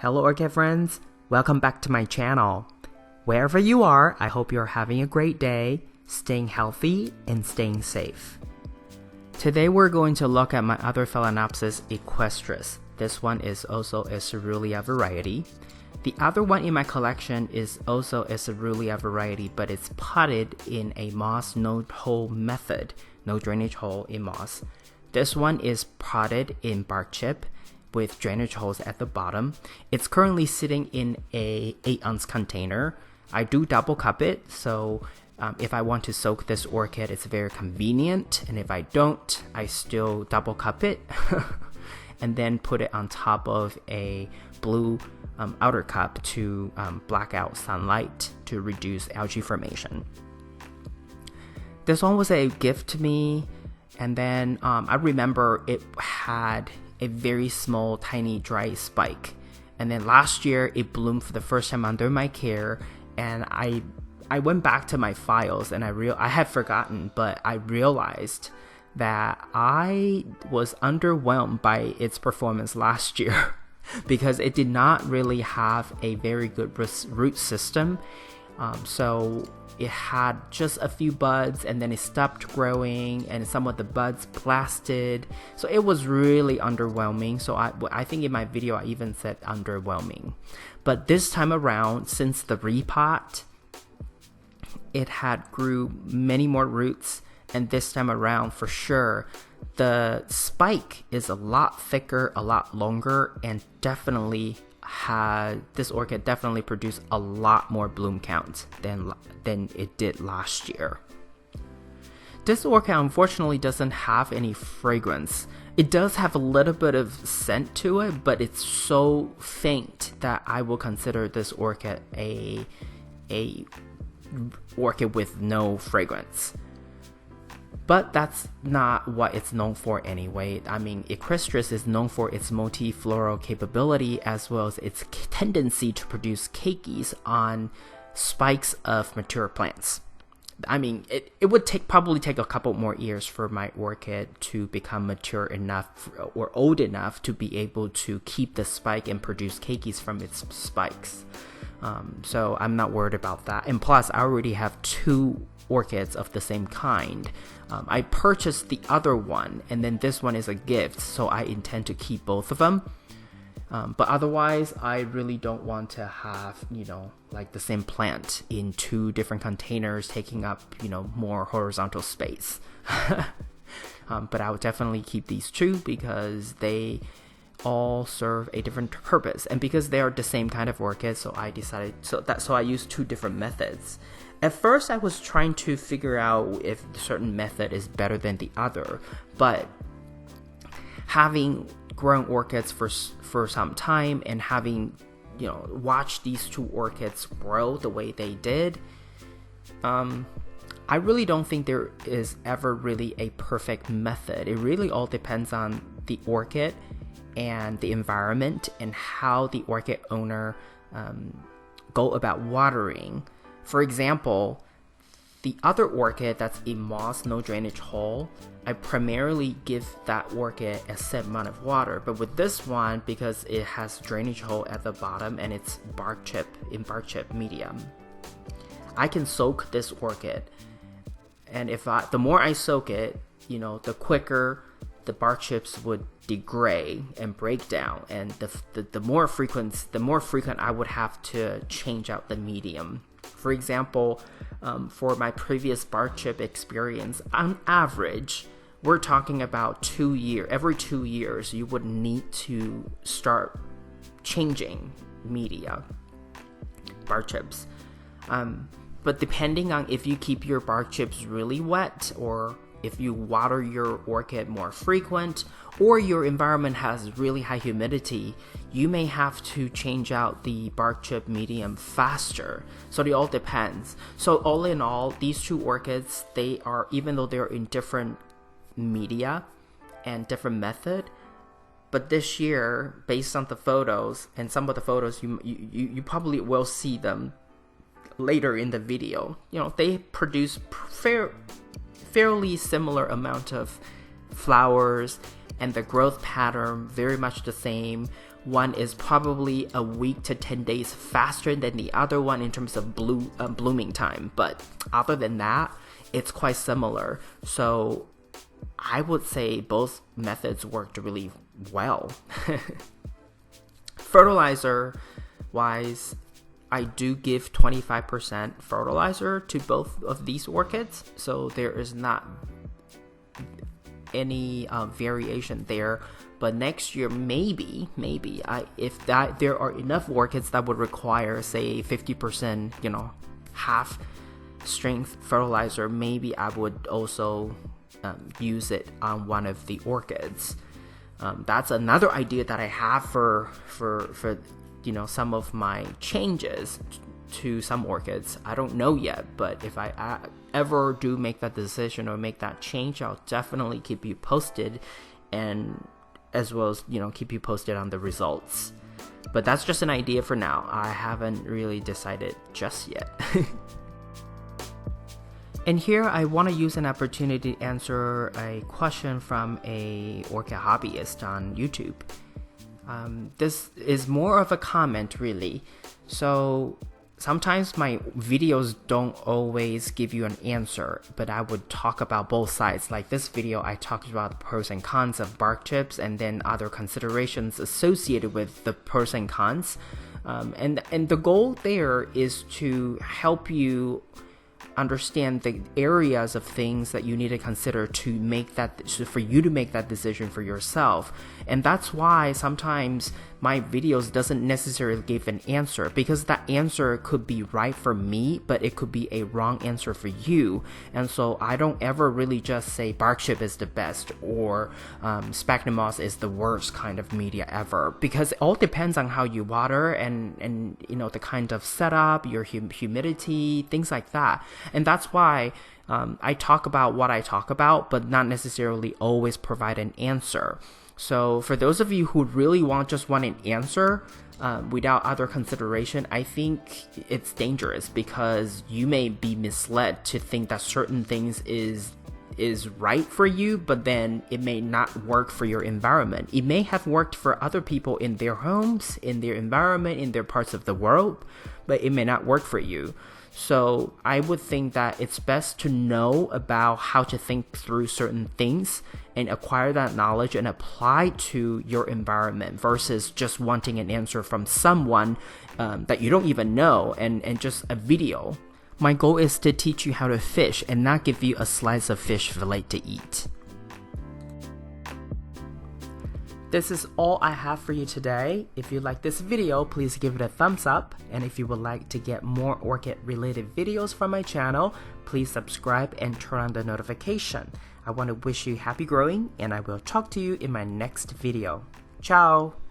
Hello Orchid friends, welcome back to my channel. Wherever you are, I hope you're having a great day, staying healthy and staying safe. Today we're going to look at my other Phalaenopsis equestris. This one is also a coerulea variety. The other one in my collection is also a coerulea variety, but it's potted in a moss no hole method, no drainage hole in moss. This one is potted in bark chip with drainage holes at the bottom. It's currently sitting in a 8-ounce container. I do double cup it, so if I want to soak this orchid, it's very convenient, and if I don't, I still double cup it and then put it on top of a blue outer cup to black out sunlight to reduce algae formation. This one was a gift to me, and then I remember it had a very small, tiny, dry spike. And then last year, it bloomed for the first time under my care, and I went back to my files, and I had forgotten, but I realized that I was underwhelmed by its performance last year because it did not really have a very good root system. So it had just a few buds and then it stopped growing and some of the buds blasted. So it was really underwhelming. So I think in my video I even said underwhelming. But this time around, since the repot, it had grew many more roots, and this time around for sure the spike is a lot thicker, a lot longer, and this orchid definitely produced a lot more bloom count than it did last year. This orchid unfortunately doesn't have any fragrance. It does have a little bit of scent to it, but it's so faint that I will consider this orchid a orchid with no fragrance. But that's not what it's known for anyway. I mean, equestris is known for its multifloral capability as well as its tendency to produce keikis on spikes of mature plants. I mean, it would probably take a couple more years for my orchid to become mature enough or old enough to be able to keep the spike and produce keikis from its spikes. So I'm not worried about that. And plus, I already have 2 orchids of the same kind. I purchased the other one, and then this one is a gift, so I intend to keep both of them. But otherwise, I really don't want to have, like the same plant in 2 different containers taking up, more horizontal space. But I would definitely keep these 2 because they all serve a different purpose, and because they are the same kind of orchid, so I used 2 different methods. At first, I was trying to figure out if a certain method is better than the other, but having grown orchids for some time and having watched these 2 orchids grow the way they did, I really don't think there is ever really a perfect method. It really all depends on the orchid and the environment and how the orchid owner go about watering. For example, the other orchid that's in moss, no drainage hole, I primarily give that orchid a set amount of water. But with this one, because it has drainage hole at the bottom and it's bark chip medium, I can soak this orchid. And the more I soak it, the quicker the bark chips would degrade and break down, and the more frequent I would have to change out the medium. For example, for my previous bark chip experience, on average, we're talking about every 2 years, you would need to start changing bark chips. But depending on if you keep your bark chips really wet, or if you water your orchid more frequent, or your environment has really high humidity, you may have to change out the bark chip medium faster. So it all depends. So all in all, these 2 orchids, even though they're in different media and different method, but this year, based on the photos, and some of the photos you probably will see them later in the video, they produce fairly similar amount of flowers, and the growth pattern very much the same, one is probably a week to 10 days faster than the other one in terms of blooming time. But other than that, it's quite similar. So I would say both methods worked really well. Fertilizer wise, I do give 25% fertilizer to both of these orchids, so there is not any variation there. But next year, maybe if there are enough orchids that would require, say, 50%, half strength fertilizer, maybe I would also use it on one of the orchids. That's another idea that I have for some of my changes to some orchids. I don't know yet, but if I ever do make that decision or make that change, I'll definitely keep you posted, and as well as keep you posted on the results. But that's just an idea for now. I haven't really decided just yet. And here I want to use an opportunity to answer a question from a orchid hobbyist on YouTube. This is more of a comment, really. So sometimes my videos don't always give you an answer, but I would talk about both sides. Like this video, I talked about the pros and cons of bark chips and then other considerations associated with the pros and cons. And the goal there is to help you understand the areas of things that you need to consider for you to make that decision for yourself. And that's why sometimes my videos doesn't necessarily give an answer, because that answer could be right for me, but it could be a wrong answer for you. And so I don't ever really just say bark chip is the best or sphagnum moss is the worst kind of media ever, because it all depends on how you water and the kind of setup, your humidity, things like that. And that's why I talk about what I talk about, but not necessarily always provide an answer. So for those of you who really want an answer without other consideration, I think it's dangerous, because you may be misled to think that certain things is right for you, but then it may not work for your environment. It may have worked for other people in their homes, in their environment, in their parts of the world, but it may not work for you. So I would think that it's best to know about how to think through certain things and acquire that knowledge and apply to your environment, versus just wanting an answer from someone that you don't even know and just a video. My goal is to teach you how to fish and not give you a slice of fish fillet to eat. This is all I have for you today. If you like this video, please give it a thumbs up. And if you would like to get more orchid related videos from my channel, please subscribe and turn on the notification. I want to wish you happy growing, and I will talk to you in my next video. Ciao!